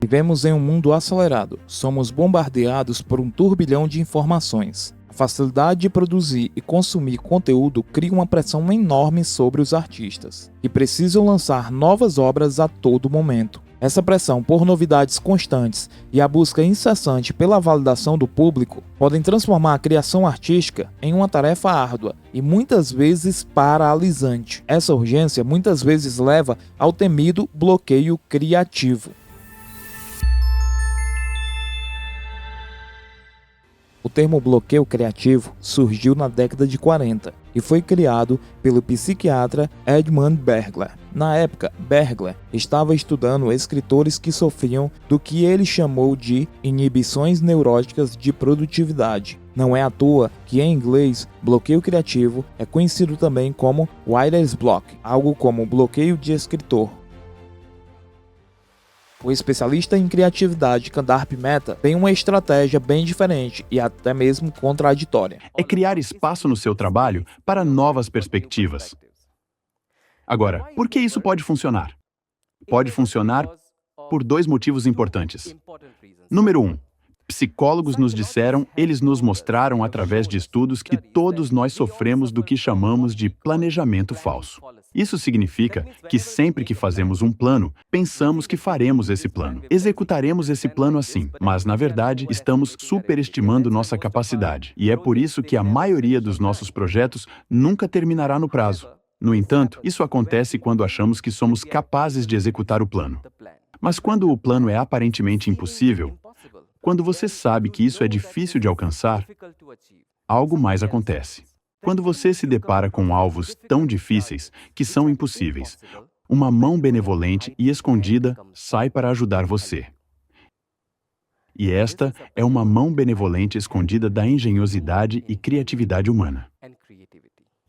Vivemos em um mundo acelerado, somos bombardeados por um turbilhão de informações. A facilidade de produzir e consumir conteúdo cria uma pressão enorme sobre os artistas, que precisam lançar novas obras a todo momento. Essa pressão por novidades constantes e a busca incessante pela validação do público podem transformar a criação artística em uma tarefa árdua e muitas vezes paralisante. Essa urgência muitas vezes leva ao temido bloqueio criativo. O termo bloqueio criativo surgiu na década de 40 e foi criado pelo psiquiatra Edmund Berger. Na época, Berger estava estudando escritores que sofriam do que ele chamou de inibições neuróticas de produtividade. Não é à toa que, em inglês, bloqueio criativo é conhecido também como writer's block, algo como bloqueio de escritor. O especialista em criatividade Kandarp Mehta tem uma estratégia bem diferente e até mesmo contraditória. É criar espaço no seu trabalho para novas perspectivas. Agora, por que isso pode funcionar? Pode funcionar por dois motivos importantes. Número 1. Psicólogos nos disseram, eles nos mostraram através de estudos que todos nós sofremos do que chamamos de planejamento falso. Isso significa que sempre que fazemos um plano, pensamos que faremos esse plano. Executaremos esse plano assim, mas na verdade estamos superestimando nossa capacidade. E é por isso que a maioria dos nossos projetos nunca terminará no prazo. No entanto, isso acontece quando achamos que somos capazes de executar o plano. Mas quando o plano é aparentemente impossível, quando você sabe que isso é difícil de alcançar, algo mais acontece. Quando você se depara com alvos tão difíceis que são impossíveis, uma mão benevolente e escondida sai para ajudar você. E esta é uma mão benevolente escondida da engenhosidade e criatividade humana.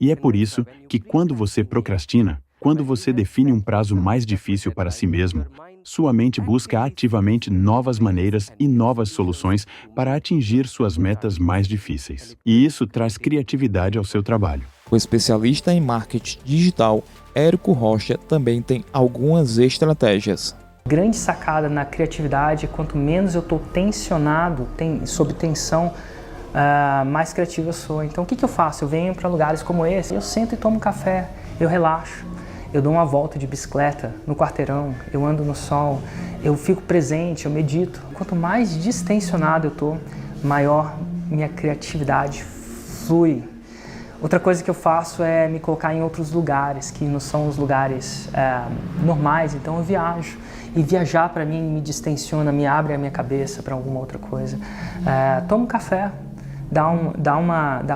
E é por isso que quando você procrastina, quando você define um prazo mais difícil para si mesmo, sua mente busca ativamente novas maneiras e novas soluções para atingir suas metas mais difíceis. E isso traz criatividade ao seu trabalho. O especialista em marketing digital, Érico Rocha, também tem algumas estratégias. Grande sacada na criatividade, quanto menos eu estou tensionado, sob tensão, mais criativo eu sou. Então o que eu faço? Eu venho para lugares como esse, eu sento e tomo café, eu relaxo. Eu dou uma volta de bicicleta no quarteirão, eu ando no sol, eu fico presente, eu medito. Quanto mais distensionado eu tô, maior minha criatividade flui. Outra coisa que eu faço é me colocar em outros lugares, que não são os lugares normais, então eu viajo. E viajar para mim me distensiona, me abre a minha cabeça para alguma outra coisa. Tomo café.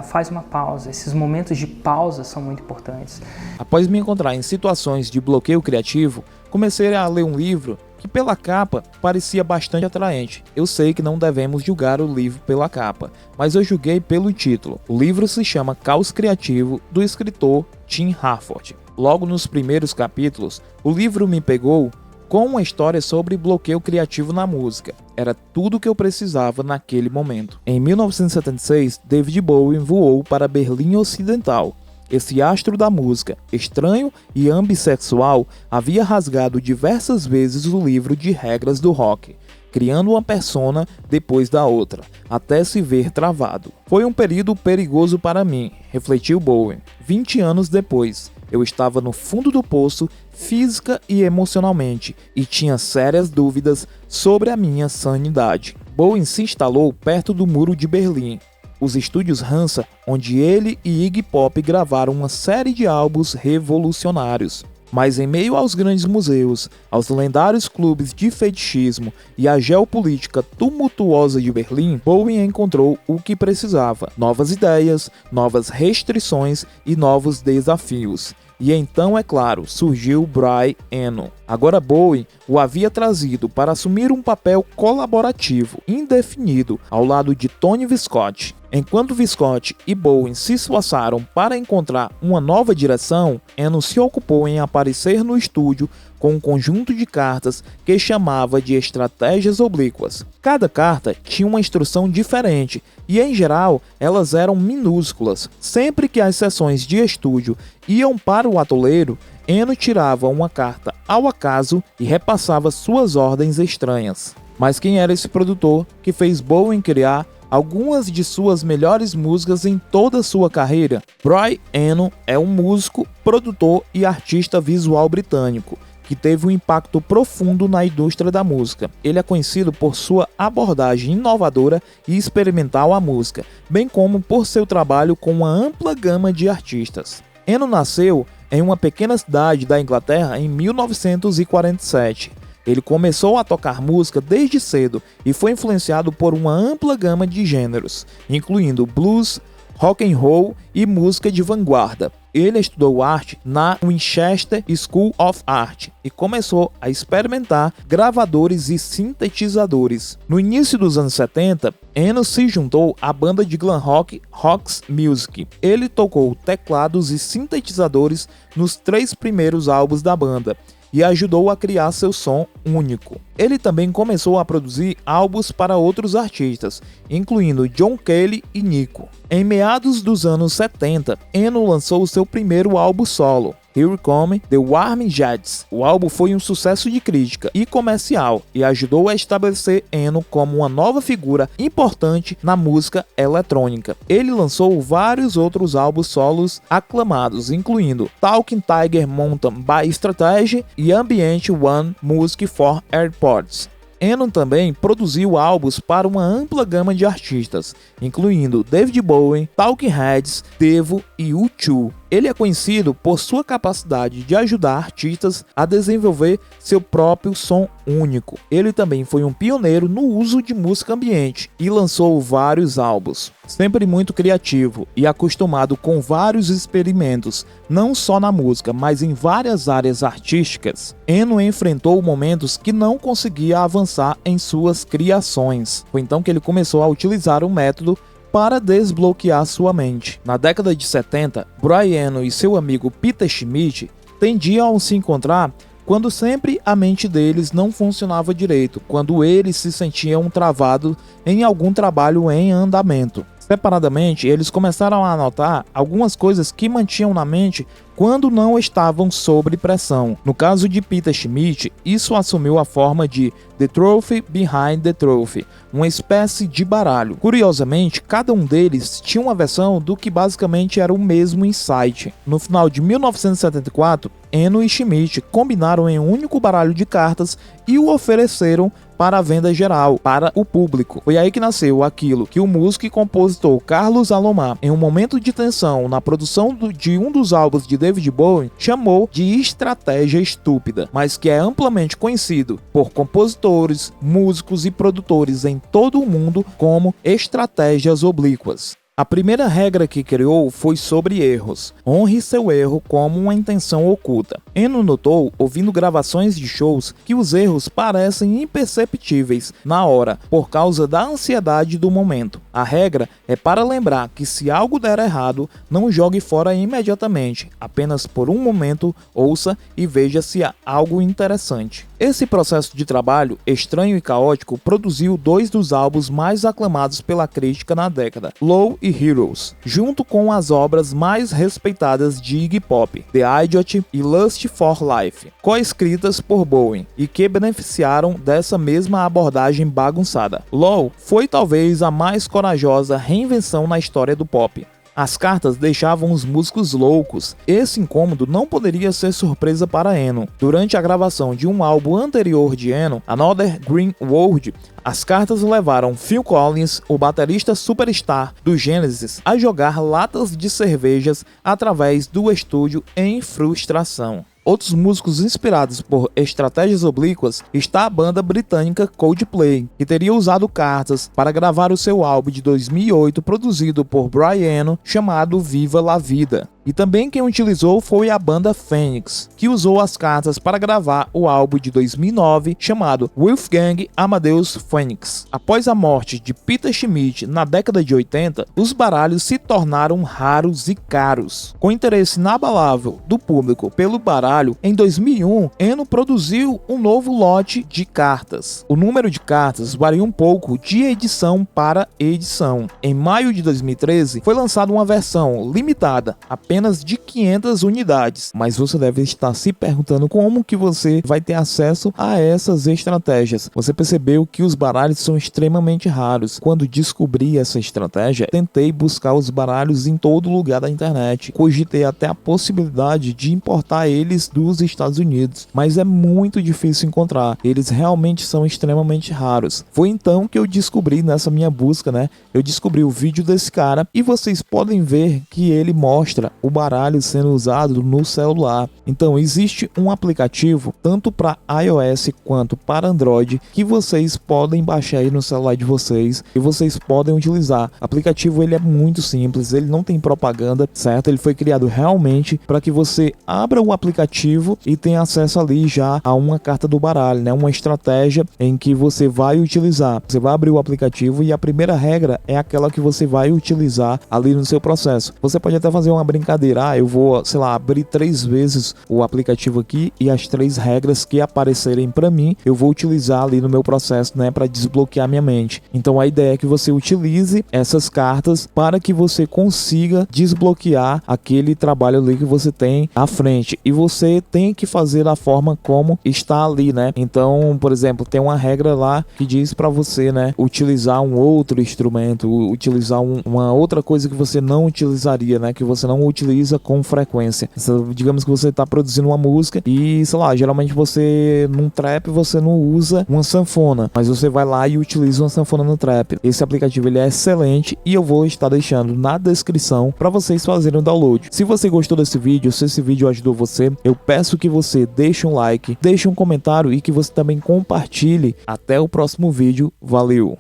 Faz uma pausa. Esses momentos de pausa são muito importantes. Após me encontrar em situações de bloqueio criativo, comecei a ler um livro que pela capa parecia bastante atraente. Eu sei que não devemos julgar o livro pela capa, mas eu julguei pelo título. O livro se chama Caos Criativo, do escritor Tim Harford. Logo nos primeiros capítulos, o livro me pegou com uma história sobre bloqueio criativo na música. Era tudo o que eu precisava naquele momento. Em 1976, David Bowie voou para Berlim Ocidental. Esse astro da música, estranho e ambissexual, havia rasgado diversas vezes o livro de regras do rock, criando uma persona depois da outra, até se ver travado. Foi um período perigoso para mim, refletiu Bowie. 20 anos depois, eu estava no fundo do poço, física e emocionalmente, e tinha sérias dúvidas sobre a minha sanidade. Bowie se instalou perto do Muro de Berlim, os estúdios Hansa, onde ele e Iggy Pop gravaram uma série de álbuns revolucionários. Mas em meio aos grandes museus, aos lendários clubes de fetichismo e à geopolítica tumultuosa de Berlim, Bowie encontrou o que precisava: novas ideias, novas restrições e novos desafios. E então, é claro, surgiu Brian Eno. Agora Bowie o havia trazido para assumir um papel colaborativo, indefinido, ao lado de Tony Visconti. Enquanto Visconti e Bowie se esforçaram para encontrar uma nova direção, Eno se ocupou em aparecer no estúdio com um conjunto de cartas que chamava de estratégias oblíquas. Cada carta tinha uma instrução diferente e, em geral, elas eram minúsculas. Sempre que as sessões de estúdio iam para o atoleiro, Eno tirava uma carta ao acaso e repassava suas ordens estranhas. Mas quem era esse produtor que fez Bowen criar algumas de suas melhores músicas em toda a sua carreira? Brian Eno é um músico, produtor e artista visual britânico que teve um impacto profundo na indústria da música. Ele é conhecido por sua abordagem inovadora e experimental à música, bem como por seu trabalho com uma ampla gama de artistas. Eno nasceu em uma pequena cidade da Inglaterra em 1947. Ele começou a tocar música desde cedo e foi influenciado por uma ampla gama de gêneros, incluindo blues, rock and roll e música de vanguarda. Ele estudou arte na Winchester School of Art e começou a experimentar gravadores e sintetizadores. No início dos anos 70, Eno se juntou à banda de glam rock Roxx Music. Ele tocou teclados e sintetizadores nos 3 primeiros álbuns da banda e ajudou a criar seu som único. Ele também começou a produzir álbuns para outros artistas, incluindo John Cale e Nico. Em meados dos anos 70, Eno lançou seu primeiro álbum solo, Here Come the Warm Jets. O álbum foi um sucesso de crítica e comercial e ajudou a estabelecer Eno como uma nova figura importante na música eletrônica. Ele lançou vários outros álbuns solos aclamados, incluindo Talking Tiger Mountain by Strategy e Ambient One Music for AirPods. Eno também produziu álbuns para uma ampla gama de artistas, incluindo David Bowie, Talking Heads, Devo e U2. Ele é conhecido por sua capacidade de ajudar artistas a desenvolver seu próprio som único. Ele também foi um pioneiro no uso de música ambiente e lançou vários álbuns. Sempre muito criativo e acostumado com vários experimentos, não só na música, mas em várias áreas artísticas, Eno enfrentou momentos que não conseguia avançar em suas criações. Foi então que ele começou a utilizar um método para desbloquear sua mente. Na década de 70, Brian Eno e seu amigo Peter Schmidt tendiam a se encontrar quando sempre a mente deles não funcionava direito, quando eles se sentiam travados em algum trabalho em andamento. Separadamente, eles começaram a notar algumas coisas que mantinham na mente quando não estavam sob pressão. No caso de Peter Schmidt, isso assumiu a forma de The Trophy Behind the Trophy, uma espécie de baralho. Curiosamente, cada um deles tinha uma versão do que basicamente era o mesmo insight. No final de 1974, Eno e Schmidt combinaram em um único baralho de cartas e o ofereceram para a venda geral, para o público. Foi aí que nasceu aquilo que o músico e compositor Carlos Alomar, em um momento de tensão na produção de um dos álbuns de David Bowie, chamou de estratégia estúpida, mas que é amplamente conhecido por compositores, músicos e produtores em todo o mundo como estratégias oblíquas. A primeira regra que criou foi sobre erros. Honre seu erro como uma intenção oculta. Eno notou, ouvindo gravações de shows, que os erros parecem imperceptíveis na hora, por causa da ansiedade do momento. A regra é para lembrar que se algo der errado, não jogue fora imediatamente, apenas por um momento ouça e veja se há algo interessante. Esse processo de trabalho, estranho e caótico, produziu 2 dos álbuns mais aclamados pela crítica na década, Low e Heroes, junto com as obras mais respeitadas de Iggy Pop, The Idiot e Lust for Life, co-escritas por Bowie, e que beneficiaram dessa mesma abordagem bagunçada. Low foi talvez a mais corajosa reinvenção na história do pop. As cartas deixavam os músicos loucos. Esse incômodo não poderia ser surpresa para Eno. Durante a gravação de um álbum anterior de Eno, Another Green World, as cartas levaram Phil Collins, o baterista superstar do Genesis, a jogar latas de cervejas através do estúdio em frustração. Outros músicos inspirados por estratégias oblíquas está a banda britânica Coldplay, que teria usado cartas para gravar o seu álbum de 2008 produzido por Brian Eno, chamado Viva la Vida. E também quem utilizou foi a banda Phoenix, que usou as cartas para gravar o álbum de 2009 chamado Wolfgang Amadeus Phoenix. Após a morte de Peter Schmidt na década de 80, os baralhos se tornaram raros e caros. Com interesse inabalável do público pelo baralho, em 2001, Eno produziu um novo lote de cartas. O número de cartas varia um pouco de edição para edição. Em maio de 2013, foi lançada uma versão limitada, apenas apenas de 500 unidades. Mas você deve estar se perguntando como que você vai ter acesso a essas estratégias. Você percebeu que os baralhos são extremamente raros. Quando descobri essa estratégia, tentei buscar os baralhos em todo lugar da internet. Cogitei até a possibilidade de importar eles dos Estados Unidos, mas é muito difícil encontrar. Eles realmente são extremamente raros. Foi então que eu descobri nessa minha busca, né? Eu descobri o vídeo desse cara e vocês podem ver que ele mostra o baralho sendo usado no celular. Então existe um aplicativo tanto para iOS quanto para Android que vocês podem baixar aí no celular de vocês e vocês podem utilizar. O aplicativo ele é muito simples, ele não tem propaganda, certo? Ele foi criado realmente para que você abra o aplicativo e tenha acesso ali já a uma carta do baralho, né? Uma estratégia em que você vai utilizar. Você vai abrir o aplicativo e a primeira regra é aquela que você vai utilizar ali no seu processo. Você pode até fazer uma brincadeira, eu vou, sei lá, abrir 3 vezes o aplicativo aqui e as 3 regras que aparecerem para mim, eu vou utilizar ali no meu processo, né, para desbloquear minha mente. Então a ideia é que você utilize essas cartas para que você consiga desbloquear aquele trabalho ali que você tem à frente. E você tem que fazer da forma como está ali, né? Então, por exemplo, tem uma regra lá que diz para você, né, utilizar um outro instrumento, utilizar uma outra coisa que você não utilizaria, né, que você não utiliza com frequência. Digamos que você está produzindo uma música e, sei lá, geralmente você num trap você não usa uma sanfona, mas você vai lá e utiliza uma sanfona no trap. Esse aplicativo ele é excelente e eu vou estar deixando na descrição para vocês fazerem o download. Se você gostou desse vídeo, se esse vídeo ajudou você, eu peço que você deixe um like, deixe um comentário e que você também compartilhe. Até o próximo vídeo. Valeu!